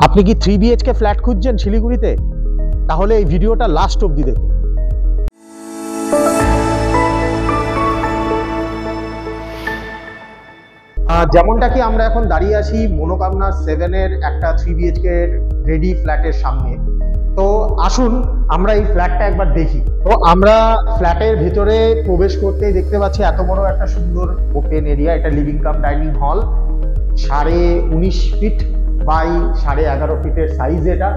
আপনি কি 3 BHK flat খুঁজছেন শিলিগুড়িতে? তাহলে এই ভিডিওটা লাস্ট অবধি দেখুন। যেমনটা কি আমরা এখন দাঁড়িয়ে আছি মনোকামনা 7 এর একটা 3 বিএইচকে রেডি ফ্ল্যাটের সামনে। তো আসুন আমরা এই ফ্ল্যাটটা একবার দেখি। তো আমরা ফ্ল্যাটের ভেতরে প্রবেশ করতেই দেখতে পাচ্ছি এত বড় একটা সুন্দর ওপেন এরিয়া। এটা living cum dining hall, 19.5 feet by 11.5 ফিটের সাইজ এটা।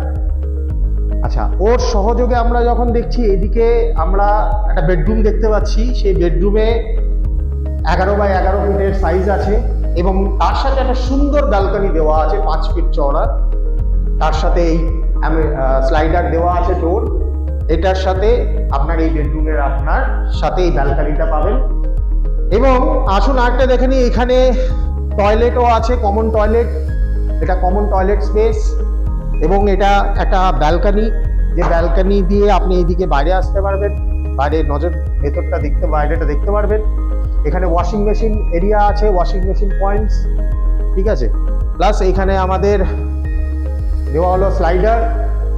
আচ্ছা, ওর সহযোগে আমরা যখন দেখছি এদিকে আমরা একটা বেডরুম দেখতে পাচ্ছি। সেই বেডরুমে 11 বাই 11 ফিটের সাইজ আছে এবং তার সাথে একটা সুন্দর ব্যালকনি দেওয়া আছে 5 ফিট চওড়া। তার সাথে এই স্লাইডার দেওয়া আছে ডোর। এটার সাথে আপনার এই বেডরুমের আপনার সাথে এই ব্যালকনিটা পাবেন। এবং আসুন আরেকটা দেখে নিই, এখানে টয়লেটও আছে, কমন টয়লেট। এটা কমন টয়লেট স্পেস এবং এটা একটা ব্যালকনি, যে ব্যালকনি দিয়ে আপনি এইদিকে বাইরে আসতে পারবেন, বাইরে নজর ভেতরটা দেখতে, বাইরেটা দেখতে পারবেন। এখানে ওয়াশিং মেশিন এরিয়া আছে, ওয়াশিং মেশিন পয়েন্টস, ঠিক আছে। প্লাস এইখানে আমাদের দেওয়া হলো স্লাইডার।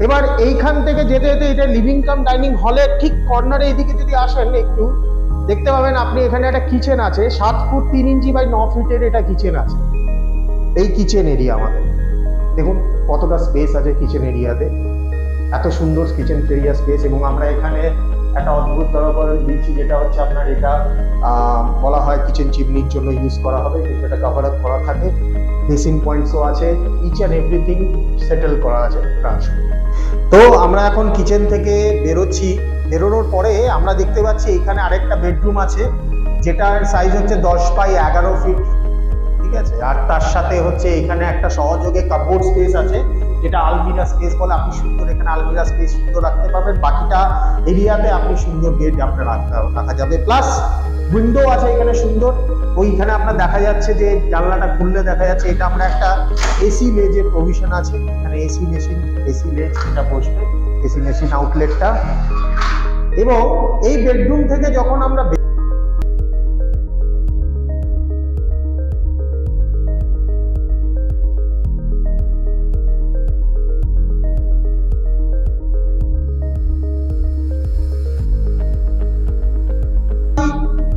এবার এইখান থেকে যেতে যেতে এটা লিভিং কাম ডাইনিং হলের ঠিক কর্নারে এইদিকে যদি আসেন একটু দেখতে পাবেন আপনি এখানে একটা কিচেন আছে। 7 ফুট 3 ইঞ্চি বাই 9 ফিটের এটা কিচেন আছে। এই কিচেন এরিয়া আমাদের দেখুন কতটা স্পেস আছে কিচেন এরিয়াতে, এত সুন্দর কিচেন এরিয়া স্পেস। এবং আমরা এখানে একটা অদ্ভুত ব্যবহার দিয়েছি, যেটা হচ্ছে আপনার এটা বলা হয় কিচেন চিমনির জন্য ইউজ করা হবে, কিন্তু এটা কভার আপ করা থাকে। বেসিন পয়েন্টসও আছে, ইচ অ্যান্ড এভরিথিং সেটেল করা আছে। তো আমরা এখন কিচেন থেকে বেরোচ্ছি। বেরোনোর পরে আমরা দেখতে পাচ্ছি এখানে আরেকটা বেডরুম আছে, যেটার সাইজ হচ্ছে 10 বাই 11 ফিট, ঠিক আছে। আর তার সাথে হচ্ছে এখানে একটা সহযোগে কাপড় স্পেস আছে, যেটা আলমিরা স্পেস বলে। আপনি সুন্দর এখানে আলমিরা স্পেস সুন্দর রাখতে পারবেন। বাকিটা এরিয়াতে আপনি সুন্দর গেট আপনার রাখা যাবে। প্লাস উইন্ডো আছে এখানে সুন্দর। ওইখানে আপনার দেখা যাচ্ছে যে জানলাটা খুললে দেখা যাচ্ছে এটা আমরা একটা এসি লেজের প্রভিশন আছে এখানে। এসি মেশিন, এসি লেজ এটা বসবে, এসি মেশিন আউটলেটটা। এবং এই বেডরুম থেকে যখন আমরা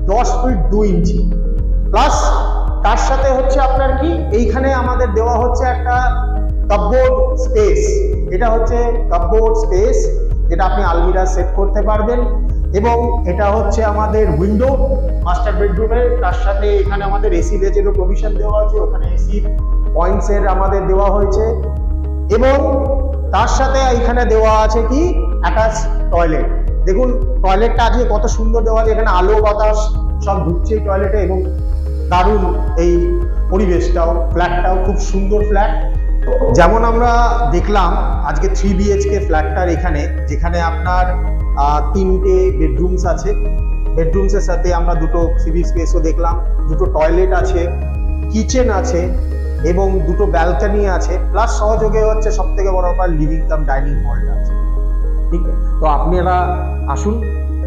10 ফিট 2 ইঞ্চি। প্লাস তার সাথে হচ্ছে আপনার কি এইখানে আমাদের দেওয়া হচ্ছে একটা কাপবোর্ড স্পেস। এটা হচ্ছে কাপবোর্ড স্পেস, যেটা আপনি আলমিরা সেট করতে পারবেন। এবং এটা হচ্ছে আমাদের উইন্ডো মাস্টার বেডরুমের। তার সাথে এখানে আমাদের এসি লেজেরও প্রভিশন দেওয়া আছে, ওখানে এসি পয়েন্টসের আমাদের দেওয়া হয়েছে। এবং তার সাথে এখানে দেওয়া আছে কি অ্যাটাচ টয়লেট। দেখুন টয়লেটটা আজকে কত সুন্দর দেওয়া আছে, এখানে আলো বাতাস সব ঢুকছে টয়লেটে। এবং দারুণ এই পরিবেশটাও, ফ্ল্যাটটাও খুব সুন্দর ফ্ল্যাট। যেমন আমরা দেখলাম আজকে 3 বিএইচকে ফ্ল্যাটটার এখানে, যেখানে আপনার 3টে বেডরুমস আছে। বেডরুমসের সাথে আমরা দুটো সিভি স্পেসও দেখলাম, দুটো টয়লেট আছে, কিচেন আছে এবং দুটো ব্যালকনি আছে। প্লাস সহযোগে হচ্ছে সব থেকে বড় ব্যাপার লিভিং কাম ডাইনিং হলটা আছে, ঠিক আছে। তো আপনারা আসুন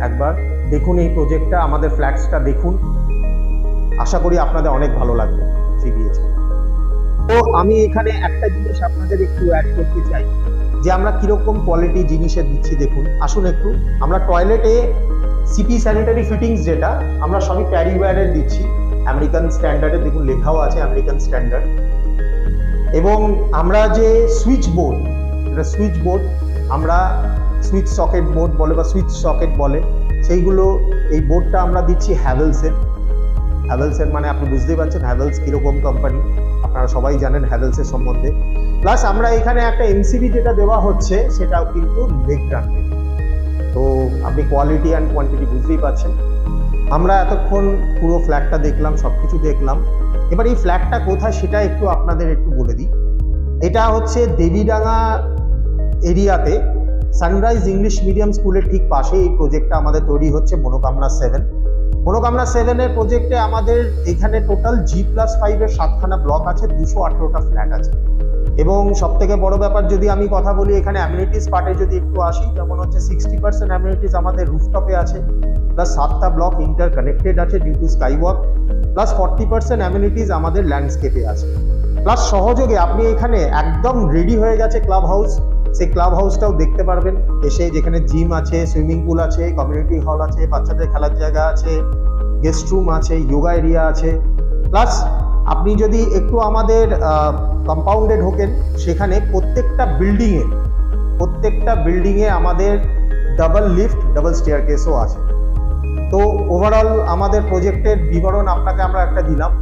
একবার দেখুন এই প্রজেক্টটা, আমাদের ফ্ল্যাটসটা দেখুন। আশা করি আপনাদের অনেক ভালো লাগবে 3 বিএইচকে। তো আমি এখানে একটা জিনিস আপনাদের একটু অ্যাড করতে চাই, যে আমরা কিরকম কোয়ালিটি জিনিসের দিচ্ছি দেখুন। আসুন একটু, আমরা টয়লেটে সিপি স্যানিটারি ফিটিংস যেটা আমরা সবই প্যারিওয়্যারের দিচ্ছি, আমেরিকান স্ট্যান্ডার্ডে। দেখুন লেখাও আছে আমেরিকান স্ট্যান্ডার্ড। এবং আমরা যে সুইচ বোর্ড, এটা সুইচ বোর্ড, আমরা সুইচ সকেট বোর্ড বলে বা সুইচ সকেট বলে, সেইগুলো এই বোর্ডটা আমরা দিচ্ছি হ্যাভেলসের। হ্যাভেলসের মানে আপনি বুঝতেই পারছেন হ্যাভেলস কিরকম কোম্পানি, আপনারা সবাই জানেন হ্যাভেলসের সম্বন্ধে। প্লাস আমরা এখানে একটা এমসিবি যেটা দেওয়া হচ্ছে সেটাও কিন্তু লেগ রাখবে। তো আপনি কোয়ালিটি অ্যান্ড কোয়ান্টিটি বুঝতেই পারছেন। আমরা এতক্ষণ পুরো ফ্ল্যাটটা দেখলাম, সবকিছু দেখলাম। এবার এই ফ্ল্যাটটা কোথায় সেটা একটু আপনাদের একটু বলে দিই। এটা হচ্ছে দেবীডাঙ্গা এরিয়াতে সানরাইজ ইংলিশ মিডিয়াম স্কুলের ঠিক পাশে এই প্রজেক্টটা আমাদের তৈরি হচ্ছে মনোকামনা 7। মনোকামনা 7-এর প্রজেক্টে আমাদের এখানে টোটাল G+5-এর 7খানা ব্লক আছে, 218টা ফ্ল্যাট আছে। এবং সব থেকে বড় ব্যাপার যদি আমি কথা বলি, এখানে অ্যামিনিটিস পার্টে যদি একটু আসি, যেমন হচ্ছে 60% অ্যামিনিটিস আমাদের রুফটপে আছে। প্লাস 7টা block interconnected due to টু স্কাইওয়াক। প্লাস 40% অ্যামিনিটিস আমাদের ল্যান্ডস্কেপে আছে। প্লাস সহযোগে আপনি এখানে একদম রেডি হয়ে গেছে ক্লাব হাউস, সেই ক্লাব হাউসটাও দেখতে পারবেন এসে, যেখানে জিম আছে, সুইমিং পুল আছে, কমিউনিটি হল আছে, বাচ্চাদের খেলার জায়গা আছে, গেস্ট রুম আছে, যোগা এরিয়া আছে। প্লাস আপনি যদি একটু আমাদের কম্পাউন্ডে ঢোকেন, সেখানে প্রত্যেকটা বিল্ডিংয়ে আমাদের ডাবল লিফট, ডাবল স্টেয়ারকেসও আছে। তো ওভারঅল আমাদের প্রজেক্টের বিবরণ আপনাকে আমরা একটা দিলাম।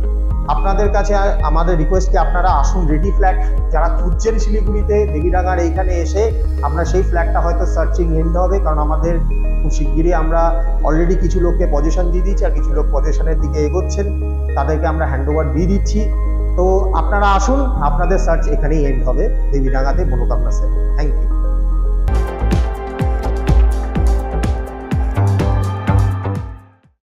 আপনাদের কাছে আমাদের রিকোয়েস্ট কি আপনারা আসুন রেডি ফ্ল্যাট, যারা খুঁজছেন শিলিগুড়িতে দেবীডাঙ্গার এইখানে এসে, আপনার সেই ফ্ল্যাটটা হয়তো সার্চিং এন্ড হবে, কারণ আমাদের খুব শিগগিরই আমরা অলরেডি কিছু লোককে পজিশন দিয়ে দিচ্ছি, আর কিছু লোক পজিশনের দিকে এগোচ্ছেন, তাদেরকে আমরা হ্যান্ডওভার দিয়ে দিচ্ছি। তো আপনারা আসুন, আপনাদের সার্চ এখানেই এন্ড হবে দেবীডাঙ্গাতে মনোকামনা সেল। Thank you.